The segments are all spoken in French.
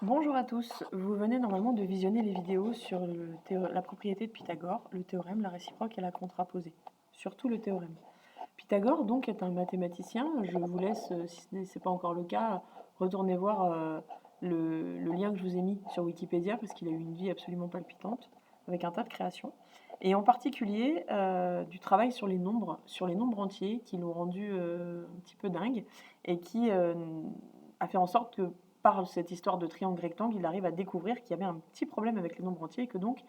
Bonjour à tous, vous venez normalement de visionner les vidéos sur la propriété de Pythagore, le théorème, la réciproque et la contraposée. Surtout le théorème. Pythagore donc est un mathématicien, je vous laisse, si ce n'est pas encore le cas, retourner voir le lien que je vous ai mis sur Wikipédia parce qu'il a eu une vie absolument palpitante, avec un tas de créations. Et en particulier du travail sur les nombres entiers qui l'ont rendu un petit peu dingue et qui a fait en sorte que par cette histoire de triangle rectangle, il arrive à découvrir qu'il y avait un petit problème avec les nombres entiers et que donc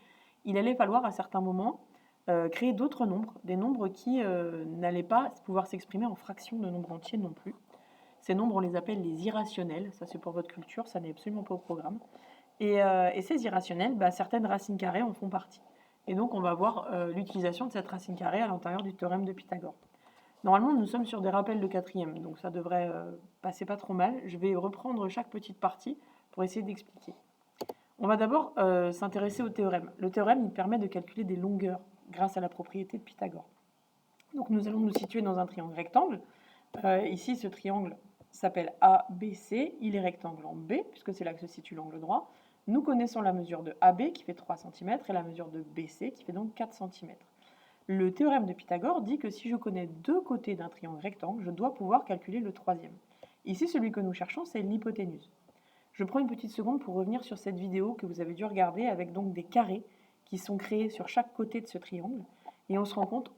il allait falloir à certains moments créer d'autres nombres, des nombres qui n'allaient pas pouvoir s'exprimer en fractions de nombres entiers non plus. Ces nombres, on les appelle les irrationnels, ça c'est pour votre culture, ça n'est absolument pas au programme. Et ces irrationnels, certaines racines carrées en font partie. Et donc on va voir l'utilisation de cette racine carrée à l'intérieur du théorème de Pythagore. Normalement, nous sommes sur des rappels de quatrième, donc ça devrait passer pas trop mal. Je vais reprendre chaque petite partie pour essayer d'expliquer. On va d'abord s'intéresser au théorème. Le théorème, il permet de calculer des longueurs grâce à la propriété de Pythagore. Donc nous allons nous situer dans un triangle rectangle. Ici, ce triangle s'appelle ABC. Il est rectangle en B, puisque c'est là que se situe l'angle droit. Nous connaissons la mesure de AB qui fait 3 cm et la mesure de BC qui fait donc 4 cm. Le théorème de Pythagore dit que si je connais deux côtés d'un triangle rectangle, je dois pouvoir calculer le troisième. Ici, celui que nous cherchons, c'est l'hypoténuse. Je prends une petite seconde pour revenir sur cette vidéo que vous avez dû regarder avec donc des carrés qui sont créés sur chaque côté de ce triangle. Et on se rend compte,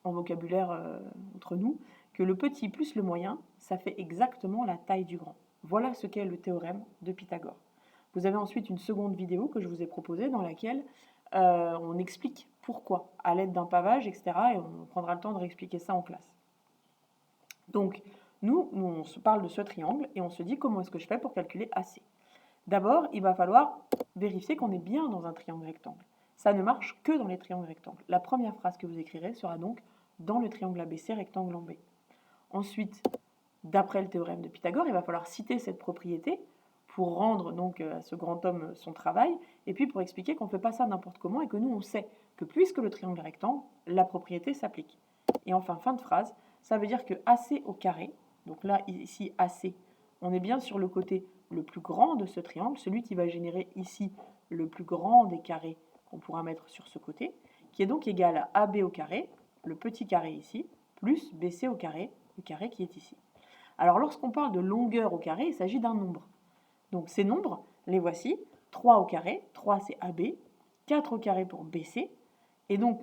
en vocabulaire entre nous, que le petit plus le moyen, ça fait exactement la taille du grand. Voilà ce qu'est le théorème de Pythagore. Vous avez ensuite une seconde vidéo que je vous ai proposée dans laquelle on explique pourquoi, à l'aide d'un pavage, etc. Et on prendra le temps de réexpliquer ça en classe. Donc, nous, on se parle de ce triangle et on se dit comment est-ce que je fais pour calculer AC. D'abord, il va falloir vérifier qu'on est bien dans un triangle rectangle. Ça ne marche que dans les triangles rectangles. La première phrase que vous écrirez sera donc dans le triangle ABC rectangle en B. Ensuite, d'après le théorème de Pythagore, il va falloir citer cette propriété pour rendre donc à ce grand homme son travail, et puis pour expliquer qu'on ne fait pas ça n'importe comment et que nous on sait que puisque le triangle est rectangle, la propriété s'applique. Et enfin, fin de phrase, ça veut dire que AC au carré, donc là ici AC, on est bien sur le côté le plus grand de ce triangle, celui qui va générer ici le plus grand des carrés qu'on pourra mettre sur ce côté, qui est donc égal à AB au carré, le petit carré ici, plus BC au carré, le carré qui est ici. Alors lorsqu'on parle de longueur au carré, il s'agit d'un nombre. Donc ces nombres, les voici. 3 au carré, 3 c'est AB, 4 au carré pour BC, et donc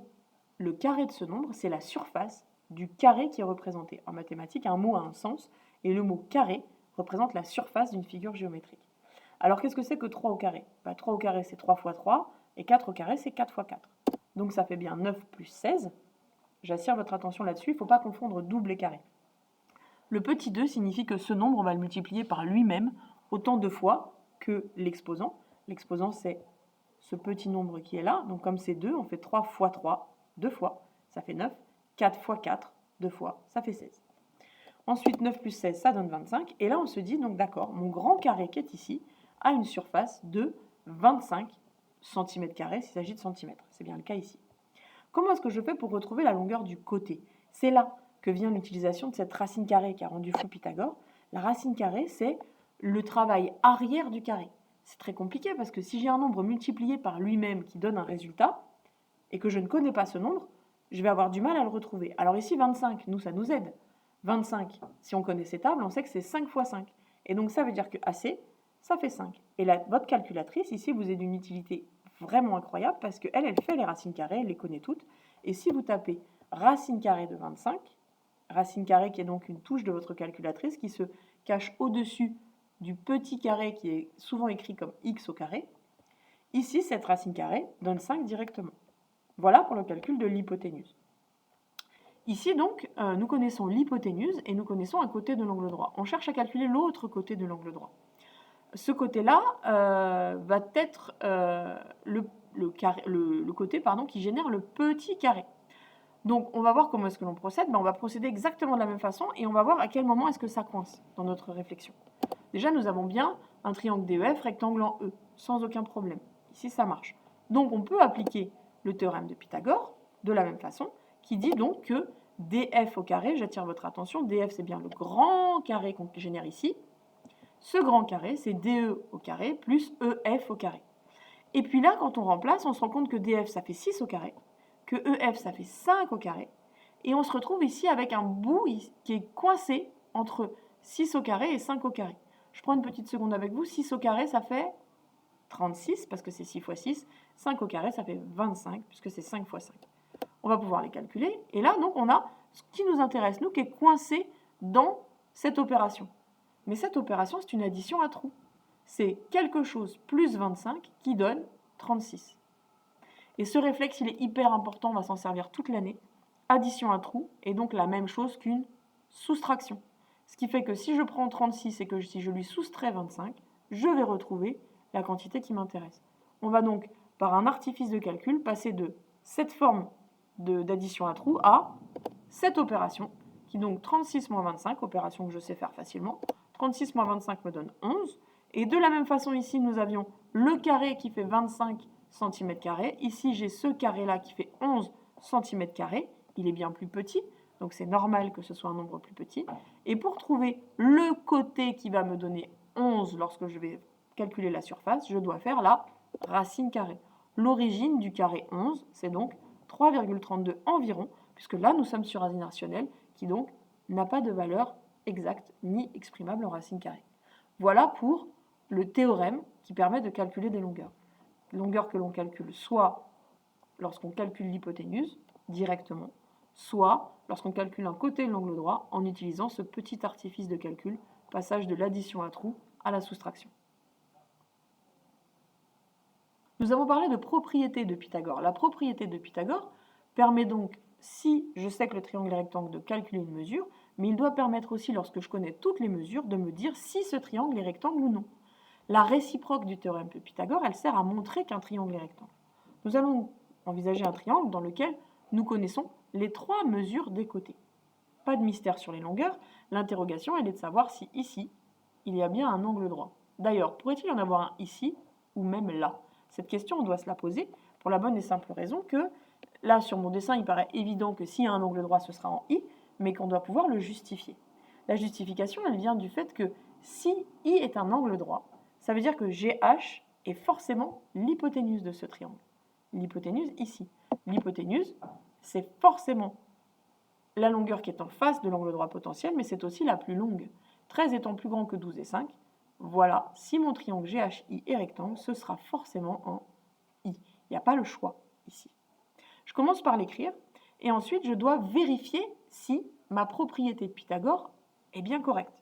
le carré de ce nombre, c'est la surface du carré qui est représenté. En mathématiques, un mot a un sens, et le mot carré représente la surface d'une figure géométrique. Alors qu'est-ce que c'est que 3 au carré 3 au carré c'est 3 fois 3, et 4 au carré c'est 4 fois 4. Donc ça fait bien 9 plus 16. J'attire votre attention là-dessus, il ne faut pas confondre double et carré. Le petit 2 signifie que ce nombre, on va le multiplier par lui-même autant de fois que l'exposant. L'exposant, c'est ce petit nombre qui est là. Donc comme c'est 2, on fait 3 fois 3, 2 fois, ça fait 9. 4 fois 4, 2 fois, ça fait 16. Ensuite, 9 plus 16, ça donne 25. Et là, on se dit, donc d'accord, mon grand carré qui est ici a une surface de 25 cm², s'il s'agit de centimètres. C'est bien le cas ici. Comment est-ce que je fais pour retrouver la longueur du côté? C'est là que vient l'utilisation de cette racine carrée qui a rendu fou Pythagore. La racine carrée, c'est le travail arrière du carré. C'est très compliqué parce que si j'ai un nombre multiplié par lui-même qui donne un résultat, et que je ne connais pas ce nombre, je vais avoir du mal à le retrouver. Alors ici, 25, nous, ça nous aide. 25, si on connaît ces tables, on sait que c'est 5 fois 5. Et donc ça veut dire que AC, ça fait 5. Et là, votre calculatrice, ici, vous est d'une utilité vraiment incroyable parce qu'elle, elle fait les racines carrées, elle les connaît toutes. Et si vous tapez racine carrée de 25, racine carrée qui est donc une touche de votre calculatrice qui se cache au-dessus du petit carré qui est souvent écrit comme x au carré, ici, cette racine carrée donne 5 directement. Voilà pour le calcul de l'hypoténuse. Ici, donc, nous connaissons l'hypoténuse et nous connaissons un côté de l'angle droit. On cherche à calculer l'autre côté de l'angle droit. Ce côté-là va être le côté qui génère le petit carré. Donc, on va voir comment est-ce que l'on procède. On va procéder exactement de la même façon et on va voir à quel moment est-ce que ça coince dans notre réflexion. Déjà, nous avons bien un triangle DEF rectangle en E, sans aucun problème. Ici, ça marche. Donc, on peut appliquer le théorème de Pythagore de la même façon, qui dit donc que DF au carré, j'attire votre attention, DF c'est bien le grand carré qu'on génère ici, Ce grand carré, c'est DE au carré plus EF au carré. Et puis là, quand on remplace, on se rend compte que DF, ça fait 6 au carré, que EF, ça fait 5 au carré, et on se retrouve ici avec un bout qui est coincé entre 6 au carré et 5 au carré. Je prends une petite seconde avec vous. 6 au carré, ça fait 36, parce que c'est 6 fois 6. 5 au carré, ça fait 25, puisque c'est 5 fois 5. On va pouvoir les calculer. Et là, donc, on a ce qui nous intéresse, nous, qui est coincé dans cette opération. Mais cette opération, c'est une addition à trous. C'est quelque chose plus 25 qui donne 36. Et ce réflexe, il est hyper important, on va s'en servir toute l'année. Addition à trous est donc la même chose qu'une soustraction. Ce qui fait que si je prends 36 et que si je lui soustrais 25, je vais retrouver la quantité qui m'intéresse. On va donc, par un artifice de calcul, passer de cette forme d'addition à trous à cette opération, qui donc 36 moins 25, opération que je sais faire facilement. 36 moins 25 me donne 11. Et de la même façon, ici, nous avions le carré qui fait 25 cm². Ici, j'ai ce carré-là qui fait 11 cm². Il est bien plus petit, donc c'est normal que ce soit un nombre plus petit. Et pour trouver le côté qui va me donner 11 lorsque je vais calculer la surface, je dois faire la racine carrée. L'origine du carré 11, c'est donc 3,32 environ, puisque là, nous sommes sur racine rationnelle, qui donc n'a pas de valeur exacte ni exprimable en racine carrée. Voilà pour le théorème qui permet de calculer des longueurs. Longueurs que l'on calcule soit lorsqu'on calcule l'hypoténuse directement, soit lorsqu'on calcule un côté de l'angle droit en utilisant ce petit artifice de calcul, passage de l'addition à trous à la soustraction. Nous avons parlé de propriété de Pythagore. La propriété de Pythagore permet donc, si je sais que le triangle est rectangle, de calculer une mesure, mais il doit permettre aussi, lorsque je connais toutes les mesures, de me dire si ce triangle est rectangle ou non. La réciproque du théorème de Pythagore, elle sert à montrer qu'un triangle est rectangle. Nous allons envisager un triangle dans lequel nous connaissons les trois mesures des côtés. Pas de mystère sur les longueurs, l'interrogation elle est de savoir si ici, il y a bien un angle droit. D'ailleurs, pourrait-il y en avoir un ici ou même là? Cette question, on doit se la poser pour la bonne et simple raison que là, sur mon dessin, il paraît évident que s'il y a un angle droit, ce sera en I, mais qu'on doit pouvoir le justifier. La justification, elle vient du fait que si I est un angle droit, ça veut dire que GH est forcément l'hypoténuse de ce triangle. L'hypoténuse ici. L'hypoténuse, c'est forcément la longueur qui est en face de l'angle droit potentiel, mais c'est aussi la plus longue. 13 étant plus grand que 12 et 5, voilà, si mon triangle GHI est rectangle, ce sera forcément en I. Il n'y a pas le choix ici. Je commence par l'écrire, et ensuite je dois vérifier si ma propriété de Pythagore est bien correcte.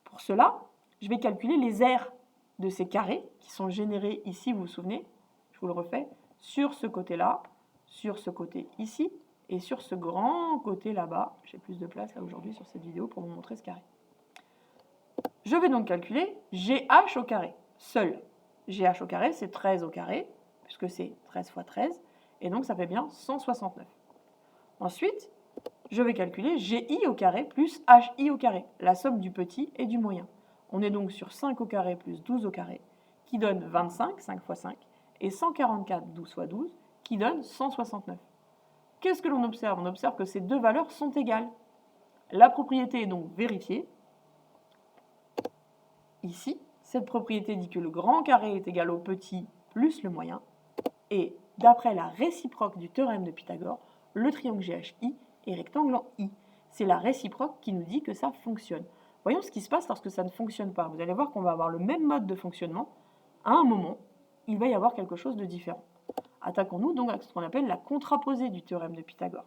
Pour cela, je vais calculer les aires de ces carrés qui sont générés ici, vous vous souvenez, je vous le refais, sur ce côté-là, sur ce côté ici, et sur ce grand côté là-bas. J'ai plus de place là aujourd'hui sur cette vidéo pour vous montrer ce carré. Je vais donc calculer GH au carré, seul. GH au carré, c'est 13 au carré, puisque c'est 13 fois 13, et donc ça fait bien 169. Ensuite, je vais calculer GI au carré plus HI au carré, la somme du petit et du moyen. On est donc sur 5 au carré plus 12 au carré, qui donne 25, 5 fois 5, et 144, 12 fois 12, qui donne 169. Qu'est-ce que l'on observe? On observe que ces deux valeurs sont égales. La propriété est donc vérifiée. Ici, cette propriété dit que le grand carré est égal au petit plus le moyen. Et d'après la réciproque du théorème de Pythagore, le triangle GHI est rectangle en I. C'est la réciproque qui nous dit que ça fonctionne. Voyons ce qui se passe lorsque ça ne fonctionne pas. Vous allez voir qu'on va avoir le même mode de fonctionnement. À un moment, il va y avoir quelque chose de différent. Attaquons-nous donc à ce qu'on appelle la contraposée du théorème de Pythagore.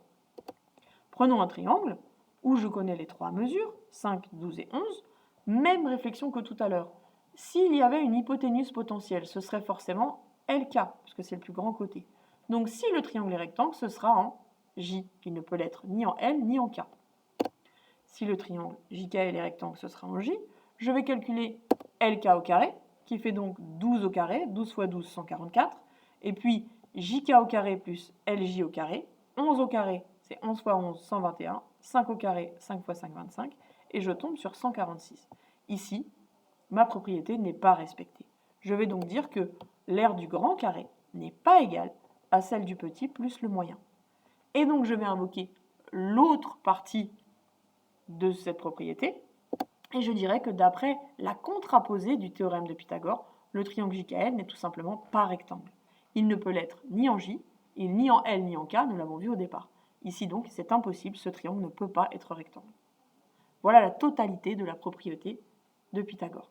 Prenons un triangle où je connais les trois mesures, 5, 12 et 11. Même réflexion que tout à l'heure. S'il y avait une hypoténuse potentielle, ce serait forcément LK, puisque c'est le plus grand côté. Donc si le triangle est rectangle, ce sera en J, qui ne peut l'être ni en L ni en K. Si le triangle JKL est rectangle, ce sera en J. Je vais calculer LK au carré, qui fait donc 12 au carré, 12 fois 12, 144. Et puis JK au carré plus LJ au carré, 11 au carré, c'est 11 fois 11, 121. 5 au carré, 5 fois 5, 25. Et je tombe sur 146. Ici, ma propriété n'est pas respectée. Je vais donc dire que l'aire du grand carré n'est pas égale à celle du petit plus le moyen. Et donc je vais invoquer l'autre partie de cette propriété. Et je dirais que d'après la contraposée du théorème de Pythagore, le triangle JKL n'est tout simplement pas rectangle. Il ne peut l'être ni en J, et ni en L ni en K, nous l'avons vu au départ. Ici donc, c'est impossible, ce triangle ne peut pas être rectangle. Voilà la totalité de la propriété de Pythagore.